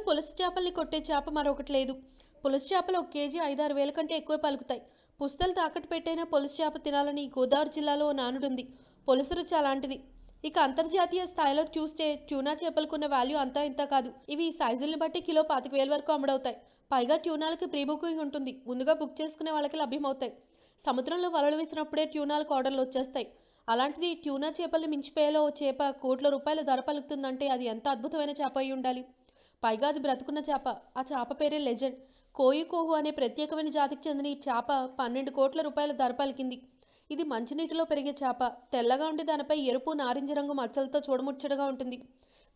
పులస చేపల్ని కొట్టే చేప మరొకటి లేదు. పులస చేపలు 1 కేజీ 5-6 వేల కంటే ఎక్కువ పలుకుతాయి. పుస్తలు తాకట్టు పెట్టైనా పులస చేప తినాలని గోదావరి జిల్లాలో నానుడుంది. పులస రుచి అలాంటిది. ఇక అంతర్జాతీయ స్థాయిలో చూస్తే ట్యూనా చేపలకున్న వాల్యూ అంతా ఇంత కాదు. ఇవి సైజుల్ని బట్టి కిలో 25,000 వరకు అమ్ముడవుతాయి. పైగా ట్యూనాలకి ప్రీ బుకింగ్ ఉంటుంది. ముందుగా బుక్ చేసుకునే వాళ్ళకి లభ్యమవుతాయి. సముద్రంలో వలలు వేసినప్పుడే ట్యూనాలకు ఆర్డర్లు వచ్చేస్తాయి. అలాంటిది ట్యూనా చేపల్ని మించిపోయేలో ఓ చేప కోట్ల రూపాయల ధర పలుకుతుందంటే అది ఎంత అద్భుతమైన చేప అయి ఉండాలి. పైగా అది బ్రతుకున్న చేప. ఆ చేప పేరే లెజెండ్. కోయి కోహు అనే ప్రత్యేకమైన జాతికి చెందిన ఈ చేప 12 కోట్ల రూపాయల ధర పలికింది. ఇది మంచినీటిలో పెరిగే చేప. తెల్లగా ఉండి దానిపై ఎరుపు నారింజ రంగు మచ్చలతో చూడముచ్చటగా ఉంటుంది.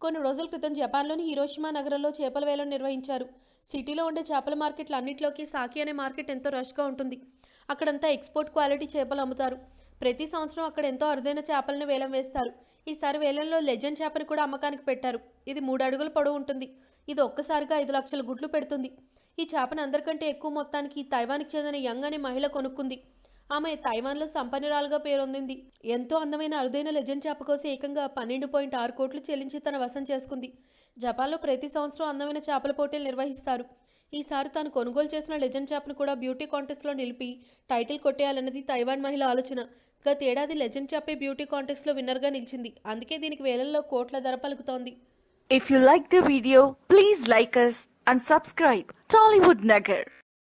కొన్ని రోజుల క్రితం జపాన్లోని హిరోషిమా నగరంలో చేపల వేలం నిర్వహించారు. సిటీలో ఉండే చేపల మార్కెట్లు అన్నింటిలోకి సాకి అనే మార్కెట్ ఎంతో రష్గా ఉంటుంది. అక్కడంతా ఎక్స్పోర్ట్ క్వాలిటీ చేపలు అమ్ముతారు. ప్రతి సంవత్సరం అక్కడ ఎంతో అరుదైన చేపలను వేలం వేస్తారు. ఈసారి వేలంలో లెజెండ్ చేపని కూడా అమ్మకానికి పెట్టారు. ఇది 3 అడుగుల పొడవు ఉంటుంది. ఇది ఒక్కసారిగా 5 లక్షల గుడ్లు పెడుతుంది. ఈ చేపను అందరికంటే ఎక్కువ మొత్తానికి తైవాన్కి చెందిన యంగ్ అనే మహిళ కొనుక్కుంది. ఆమె తైవాన్లో సంపన్నురాలుగా పేరొందింది. ఎంతో అందమైన అరుదైన లెజెండ్ చేప కోసం ఏకంగా 12.6 కోట్లు చెల్లించి తన వశం చేసుకుంది. జపాన్లో ప్రతి సంవత్సరం అందమైన చేపల పోటీలు నిర్వహిస్తారు. ఈసారి తాను కొనుగోలు చేసిన లెజెండ్ చేపను కూడా బ్యూటీ కాంటెస్ట్లో నిలిపి టైటిల్ కొట్టేయాలన్నది తైవాన్ మహిళ ఆలోచన. గతేడాది లెజెండ్ చేపే బ్యూటీ కాంటెస్ట్లో విన్నర్గా నిలిచింది. అందుకే దీనికి వేలంలో కోట్ల ధర పలుకుతోంది. If you like the video, please like us and subscribe Tollywood Nagar.